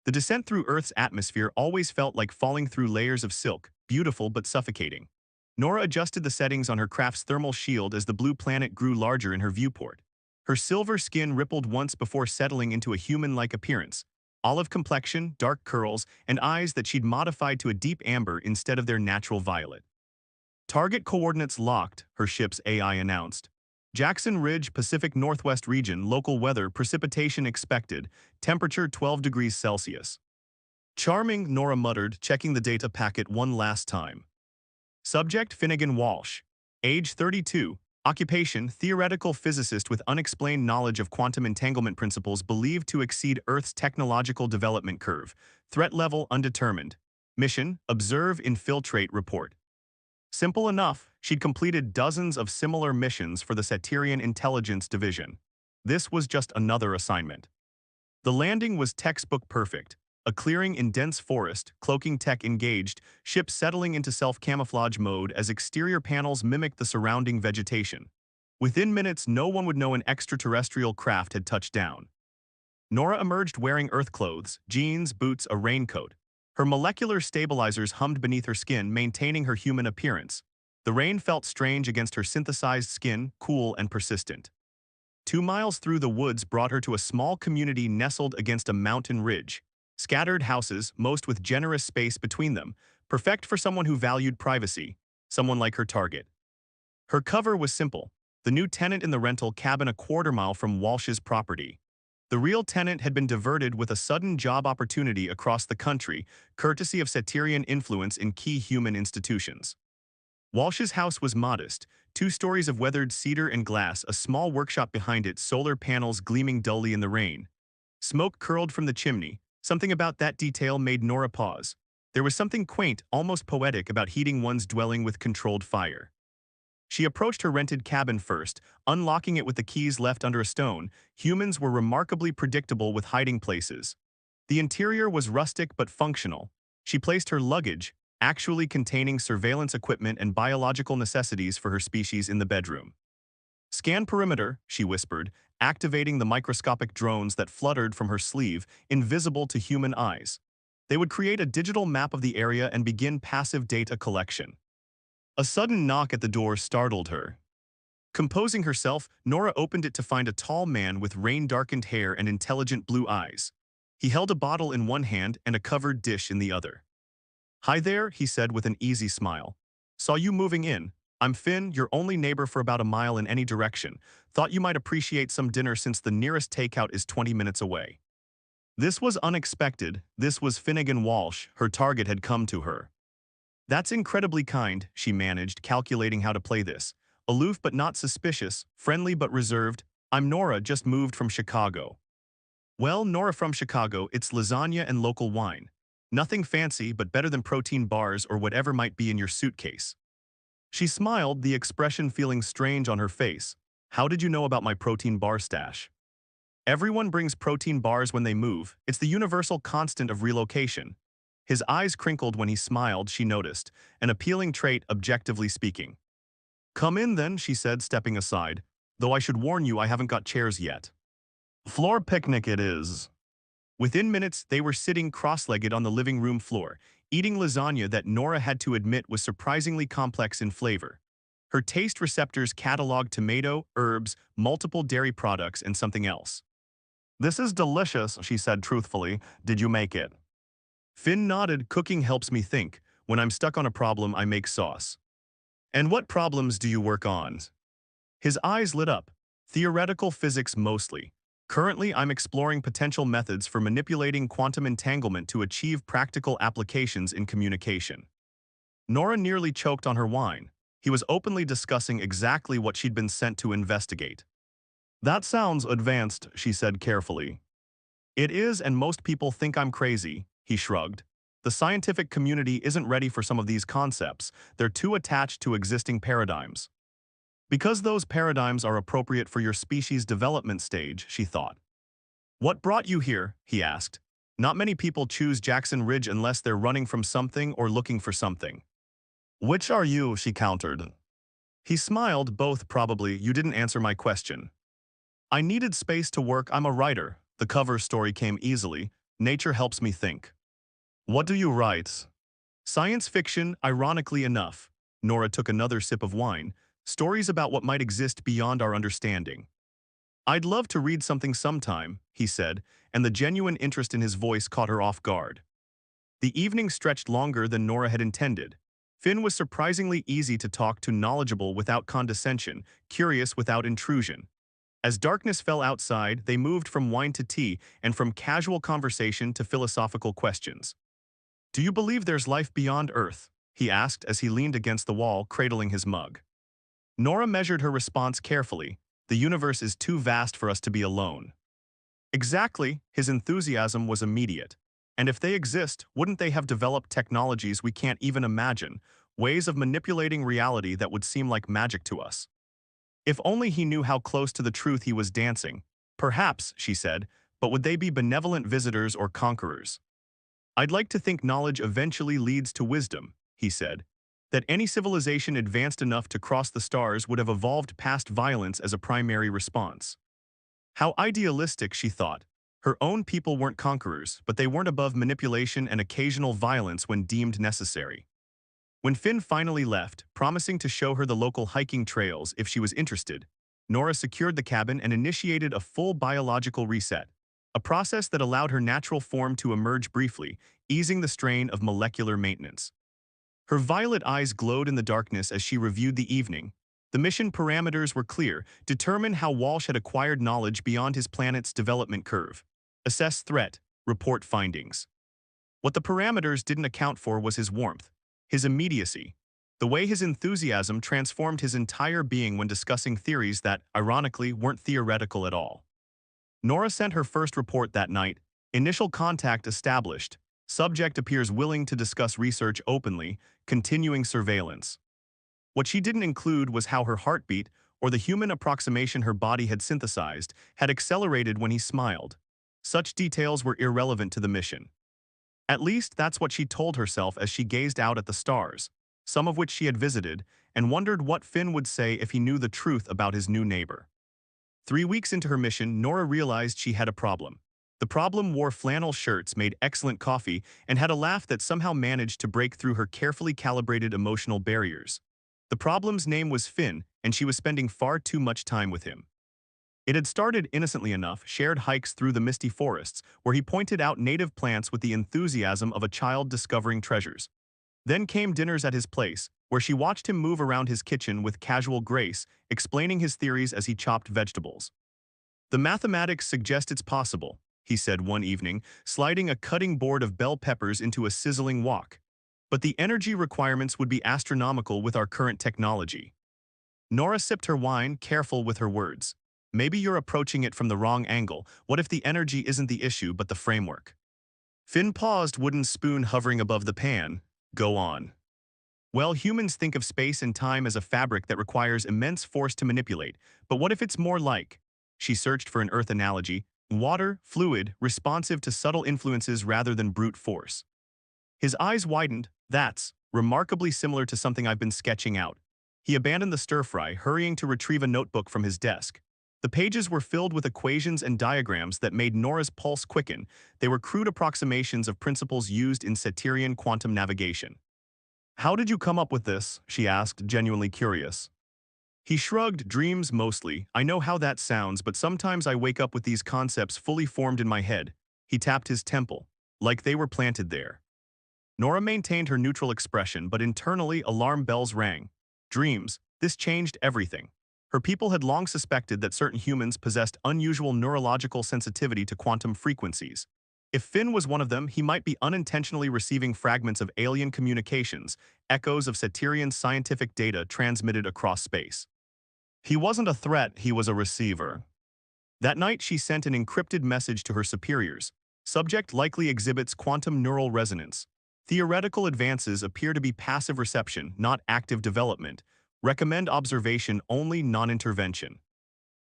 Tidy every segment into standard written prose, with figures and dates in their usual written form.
The descent through Earth's atmosphere always felt like falling through layers of silk, beautiful but suffocating. Nora adjusted the settings on her craft's thermal shield as the blue planet grew larger in her viewport. Her silver skin rippled once before settling into a human-like appearance. Olive complexion, dark curls, and eyes that she'd modified to a deep amber instead of their natural violet. Target coordinates locked, her ship's AI announced. Jackson Ridge, Pacific Northwest region, local weather, precipitation expected, temperature 12 degrees Celsius. Charming, Nora muttered, checking the data packet one last time. Subject Finnegan Walsh. Age 32. Occupation theoretical physicist with unexplained knowledge of quantum entanglement principles believed to exceed Earth's technological development curve. Threat level undetermined. Mission observe, infiltrate, report. Simple enough, she'd completed dozens of similar missions for the Satyrian Intelligence Division. This was just another assignment. The landing was textbook perfect. A clearing in dense forest, cloaking tech engaged, ship settling into self-camouflage mode as exterior panels mimicked the surrounding vegetation. Within minutes, no one would know an extraterrestrial craft had touched down. Nora emerged wearing Earth clothes, jeans, boots, a raincoat. Her molecular stabilizers hummed beneath her skin, maintaining her human appearance. The rain felt strange against her synthesized skin, cool and persistent. 2 miles through the woods brought her to a small community nestled against a mountain ridge. Scattered houses, most with generous space between them, perfect for someone who valued privacy, someone like her target. Her cover was simple: the new tenant in the rental cabin a quarter-mile from Walsh's property. The real tenant had been diverted with a sudden job opportunity across the country, courtesy of Satyrian influence in key human institutions. Walsh's house was modest, 2 stories of weathered cedar and glass, a small workshop behind it, solar panels gleaming dully in the rain. Smoke curled from the chimney. Something about that detail made Nora pause. There was something quaint, almost poetic, about heating one's dwelling with controlled fire. She approached her rented cabin first, unlocking it with the keys left under a stone. Humans were remarkably predictable with hiding places. The interior was rustic but functional. She placed her luggage, actually containing surveillance equipment and biological necessities for her species, in the bedroom. Scan perimeter, she whispered, activating the microscopic drones that fluttered from her sleeve, invisible to human eyes. They would create a digital map of the area and begin passive data collection. A sudden knock at the door startled her. Composing herself, Nora opened it to find a tall man with rain-darkened hair and intelligent blue eyes. He held a bottle in one hand and a covered dish in the other. "Hi there," he said with an easy smile. "Saw you moving in. I'm Finn, your only neighbor for about a mile in any direction. Thought you might appreciate some dinner since the nearest takeout is 20 minutes away." This was unexpected. This was Finnegan Walsh. Her target had come to her. "That's incredibly kind," she managed, calculating how to play this. Aloof but not suspicious, friendly but reserved. "I'm Nora, just moved from Chicago." "Well, Nora from Chicago, it's lasagna and local wine. Nothing fancy, but better than protein bars or whatever might be in your suitcase." She smiled, the expression feeling strange on her face. "How did you know about my protein bar stash?" "Everyone brings protein bars when they move. It's the universal constant of relocation." His eyes crinkled when he smiled, she noticed, an appealing trait, objectively speaking. "Come in then," she said, stepping aside. "Though I should warn you, I haven't got chairs yet." "Floor picnic it is." Within minutes, they were sitting cross-legged on the living room floor, eating lasagna that Nora had to admit was surprisingly complex in flavor. Her taste receptors cataloged tomato, herbs, multiple dairy products, and something else. "This is delicious," she said truthfully. "Did you make it?" Finn nodded. "Cooking helps me think. When I'm stuck on a problem, I make sauce." "And what problems do you work on?" His eyes lit up. "Theoretical physics mostly. Currently, I'm exploring potential methods for manipulating quantum entanglement to achieve practical applications in communication." Nora nearly choked on her wine. He was openly discussing exactly what she'd been sent to investigate. "That sounds advanced," she said carefully. "It is, and most people think I'm crazy," he shrugged. "The scientific community isn't ready for some of these concepts. They're too attached to existing paradigms." "Because those paradigms are appropriate for your species' development stage," she thought. "What brought you here?" he asked. "Not many people choose Jackson Ridge unless they're running from something or looking for something." "Which are you?" she countered. He smiled. "Both, probably. You didn't answer my question." "I needed space to work. I'm a writer." The cover story came easily. Nature helps me think. What do you write? Science fiction, ironically enough. Nora took another sip of wine. Stories about what might exist beyond our understanding. I'd love to read something sometime, he said, and the genuine interest in his voice caught her off guard. The evening stretched longer than Nora had intended. Finn was surprisingly easy to talk to, knowledgeable without condescension, curious without intrusion. As darkness fell outside, they moved from wine to tea and from casual conversation to philosophical questions. Do you believe there's life beyond Earth? He asked as he leaned against the wall, cradling his mug. Nora measured her response carefully. The universe is too vast for us to be alone. Exactly, his enthusiasm was immediate. And if they exist, wouldn't they have developed technologies we can't even imagine, ways of manipulating reality that would seem like magic to us? If only he knew how close to the truth he was dancing. Perhaps, she said, but would they be benevolent visitors or conquerors? I'd like to think knowledge eventually leads to wisdom, he said. That any civilization advanced enough to cross the stars would have evolved past violence as a primary response. How idealistic, she thought. Her own people weren't conquerors, but they weren't above manipulation and occasional violence when deemed necessary. When Finn finally left, promising to show her the local hiking trails if she was interested, Nora secured the cabin and initiated a full biological reset, a process that allowed her natural form to emerge briefly, easing the strain of molecular maintenance. Her violet eyes glowed in the darkness as she reviewed the evening. The mission parameters were clear: determine how Walsh had acquired knowledge beyond his planet's development curve. Assess threat, report findings. What the parameters didn't account for was his warmth, his immediacy, the way his enthusiasm transformed his entire being when discussing theories that, ironically, weren't theoretical at all. Nora sent her first report that night. Initial contact established. Subject appears willing to discuss research openly, continuing surveillance. What she didn't include was how her heartbeat, or the human approximation her body had synthesized, had accelerated when he smiled. Such details were irrelevant to the mission. At least that's what she told herself as she gazed out at the stars, some of which she had visited, and wondered what Finn would say if he knew the truth about his new neighbor. 3 weeks into her mission, Nora realized she had a problem. The problem wore flannel shirts, made excellent coffee, and had a laugh that somehow managed to break through her carefully calibrated emotional barriers. The problem's name was Finn, and she was spending far too much time with him. It had started innocently enough, shared hikes through the misty forests, where he pointed out native plants with the enthusiasm of a child discovering treasures. Then came dinners at his place, where she watched him move around his kitchen with casual grace, explaining his theories as he chopped vegetables. The mathematics suggest it's possible, he said one evening, sliding a cutting board of bell peppers into a sizzling wok. But the energy requirements would be astronomical with our current technology. Nora sipped her wine, careful with her words. Maybe you're approaching it from the wrong angle. What if the energy isn't the issue but the framework? Finn paused, wooden spoon hovering above the pan. Go on. Well, humans think of space and time as a fabric that requires immense force to manipulate, but what if it's more like? She searched for an Earth analogy. Water, fluid, responsive to subtle influences rather than brute force. His eyes widened. That's remarkably similar to something I've been sketching out. He abandoned the stir-fry, hurrying to retrieve a notebook from his desk. The pages were filled with equations and diagrams that made Nora's pulse quicken. They were crude approximations of principles used in Satyrian quantum navigation. How did you come up with this? She asked, genuinely curious. He shrugged. Dreams mostly. I know how that sounds, but sometimes I wake up with these concepts fully formed in my head. He tapped his temple, like they were planted there. Nora maintained her neutral expression, but internally alarm bells rang. Dreams. This changed everything. Her people had long suspected that certain humans possessed unusual neurological sensitivity to quantum frequencies. If Finn was one of them, he might be unintentionally receiving fragments of alien communications, echoes of Satyrian scientific data transmitted across space. He wasn't a threat, he was a receiver. That night, she sent an encrypted message to her superiors. Subject likely exhibits quantum neural resonance. Theoretical advances appear to be passive reception, not active development. Recommend observation only, non-intervention.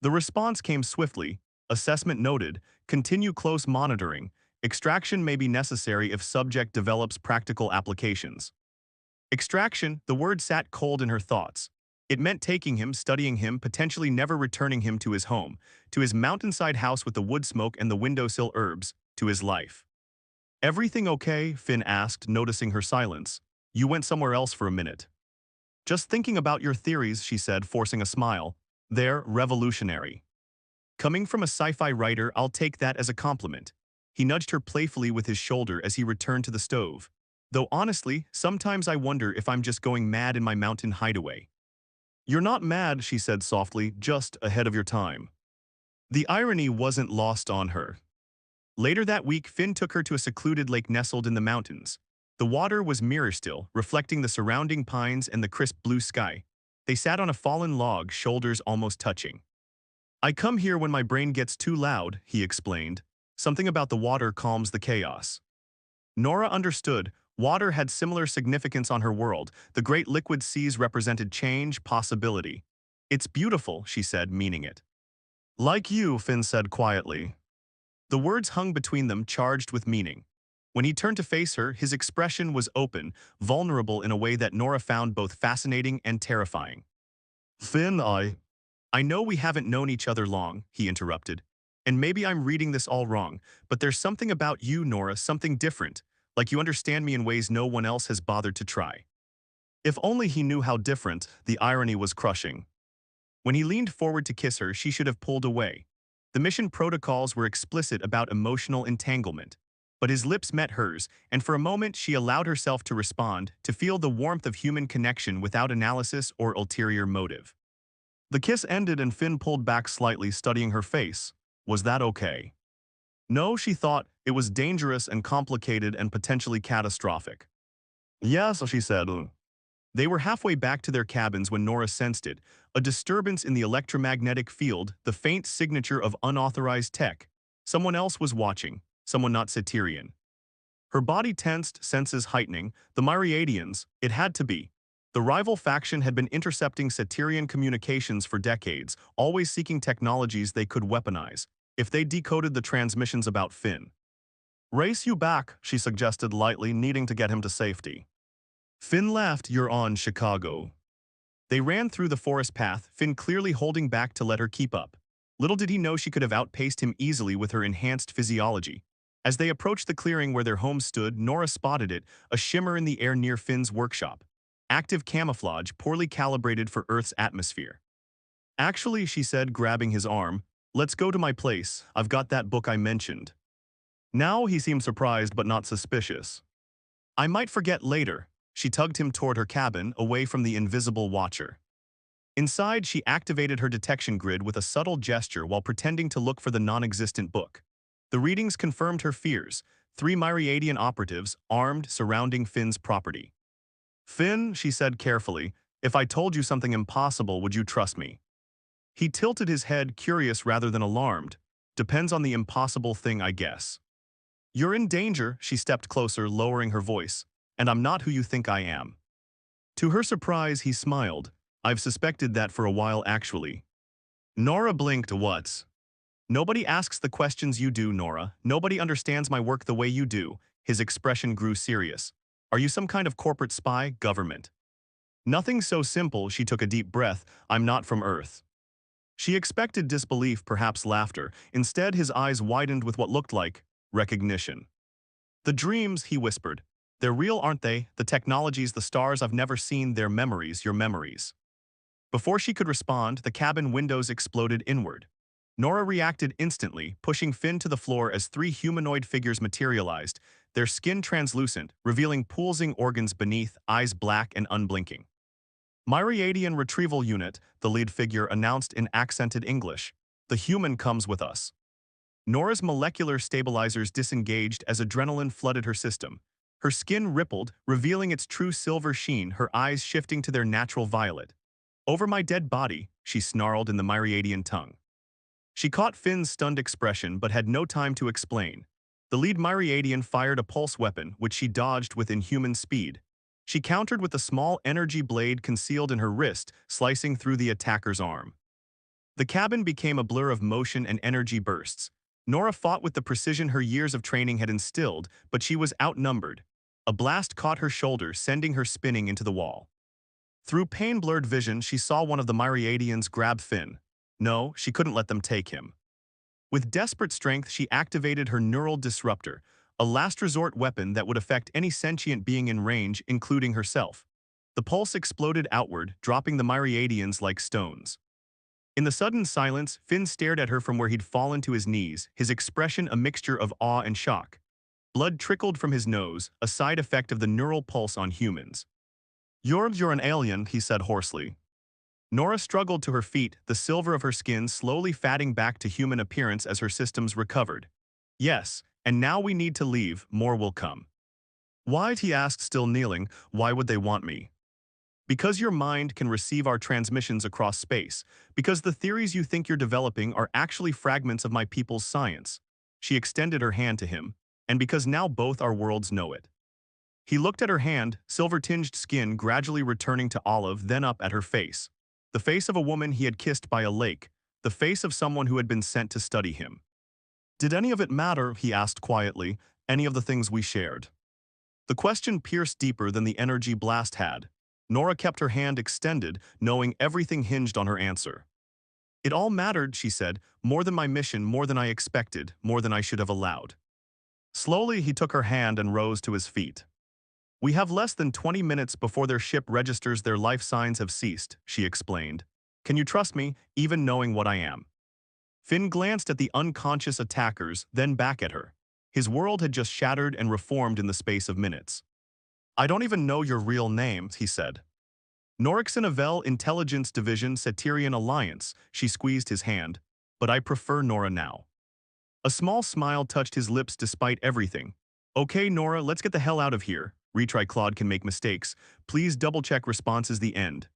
The response came swiftly. Assessment noted. Continue close monitoring. Extraction may be necessary if subject develops practical applications. Extraction, the word sat cold in her thoughts. It meant taking him, studying him, potentially never returning him to his home, to his mountainside house with the wood smoke and the windowsill herbs, to his life. Everything okay? Finn asked, noticing her silence. You went somewhere else for a minute. Just thinking about your theories, she said, forcing a smile. They're revolutionary. Coming from a sci-fi writer, I'll take that as a compliment. He nudged her playfully with his shoulder as he returned to the stove. Though honestly, sometimes I wonder if I'm just going mad in my mountain hideaway. You're not mad, she said softly, just ahead of your time. The irony wasn't lost on her. Later that week, Finn took her to a secluded lake nestled in the mountains. The water was mirror still, reflecting the surrounding pines and the crisp blue sky. They sat on a fallen log, shoulders almost touching. I come here when my brain gets too loud, he explained. Something about the water calms the chaos. Nora understood. Water had similar significance on her world. The great liquid seas represented change, possibility. It's beautiful, she said, meaning it. Like you, Finn said quietly. The words hung between them, charged with meaning. When he turned to face her, his expression was open, vulnerable in a way that Nora found both fascinating and terrifying. Finn, I know we haven't known each other long, he interrupted. And maybe I'm reading this all wrong, but there's something about you, Nora, something different, like you understand me in ways no one else has bothered to try. If only he knew how different, the irony was crushing. When he leaned forward to kiss her, she should have pulled away. The mission protocols were explicit about emotional entanglement. But his lips met hers, and for a moment she allowed herself to respond, to feel the warmth of human connection without analysis or ulterior motive. The kiss ended and Finn pulled back slightly, studying her face. Was that okay? No, she thought, it was dangerous and complicated and potentially catastrophic. Yes, she said. They were halfway back to their cabins when Nora sensed it, a disturbance in the electromagnetic field, the faint signature of unauthorized tech. Someone else was watching, someone not Satyrian. Her body tensed, senses heightening. The Myriadians, it had to be. The rival faction had been intercepting Satyrian communications for decades, always seeking technologies they could weaponize, if they decoded the transmissions about Finn. Race you back, she suggested lightly, needing to get him to safety. Finn laughed, you're on Chicago. They ran through the forest path, Finn clearly holding back to let her keep up. Little did he know she could have outpaced him easily with her enhanced physiology. As they approached the clearing where their home stood, Nora spotted it, a shimmer in the air near Finn's workshop. Active camouflage, poorly calibrated for Earth's atmosphere. Actually, she said, grabbing his arm, let's go to my place, I've got that book I mentioned. Now he seemed surprised but not suspicious. I might forget later. She tugged him toward her cabin, away from the invisible watcher. Inside, she activated her detection grid with a subtle gesture while pretending to look for the non-existent book. The readings confirmed her fears. 3 Myriadian operatives, armed, surrounding Finn's property. Finn, she said carefully, if I told you something impossible, would you trust me? He tilted his head, curious rather than alarmed. Depends on the impossible thing, I guess. You're in danger, she stepped closer, lowering her voice. And I'm not who you think I am. To her surprise, he smiled. I've suspected that for a while, actually. Nora blinked. What? Nobody asks the questions you do, Nora. Nobody understands my work the way you do. His expression grew serious. Are you some kind of corporate spy, government? Nothing so simple, she took a deep breath. I'm not from Earth. She expected disbelief, perhaps laughter. Instead, his eyes widened with what looked like recognition. The dreams, he whispered. They're real, aren't they? The technologies, the stars I've never seen, their memories, your memories. Before she could respond, the cabin windows exploded inward. Nora reacted instantly, pushing Finn to the floor as 3 humanoid figures materialized, their skin translucent, revealing pulsing organs beneath, eyes black and unblinking. Myriadian Retrieval Unit, the lead figure announced in accented English. The human comes with us. Nora's molecular stabilizers disengaged as adrenaline flooded her system. Her skin rippled, revealing its true silver sheen, her eyes shifting to their natural violet. Over my dead body, she snarled in the Myriadian tongue. She caught Finn's stunned expression but had no time to explain. The lead Myriadian fired a pulse weapon, which she dodged with inhuman speed. She countered with a small energy blade concealed in her wrist, slicing through the attacker's arm. The cabin became a blur of motion and energy bursts. Nora fought with the precision her years of training had instilled, but she was outnumbered. A blast caught her shoulder, sending her spinning into the wall. Through pain-blurred vision, she saw one of the Myriadians grab Finn. No, she couldn't let them take him. With desperate strength, she activated her neural disruptor, a last resort weapon that would affect any sentient being in range, including herself. The pulse exploded outward, dropping the myriadians like stones. In the sudden silence, Finn stared at her from where he'd fallen to his knees, his expression a mixture of awe and shock. Blood trickled from his nose, a side effect of the neural pulse on humans. You're an alien, he said hoarsely. Nora struggled to her feet, the silver of her skin slowly fatting back to human appearance as her systems recovered. Yes, and now we need to leave, more will come. Why, he asked, still kneeling, why would they want me? Because your mind can receive our transmissions across space, because the theories you think you're developing are actually fragments of my people's science. She extended her hand to him, and because now both our worlds know it. He looked at her hand, silver-tinged skin gradually returning to olive, then up at her face. The face of a woman he had kissed by a lake, the face of someone who had been sent to study him. Did any of it matter, he asked quietly, any of the things we shared? The question pierced deeper than the energy blast had. Nora kept her hand extended, knowing everything hinged on her answer. It all mattered, she said, more than my mission, more than I expected, more than I should have allowed. Slowly, he took her hand and rose to his feet. We have less than 20 minutes before their ship registers their life signs have ceased, she explained. Can you trust me, even knowing what I am? Finn glanced at the unconscious attackers, then back at her. His world had just shattered and reformed in the space of minutes. I don't even know your real name, he said. Norixinavel Intelligence Division Satyrian Alliance, she squeezed his hand. But I prefer Nora now. A small smile touched his lips despite everything. Okay, Nora, let's get the hell out of here. Retry Claude can make mistakes. Please double-check responses the end.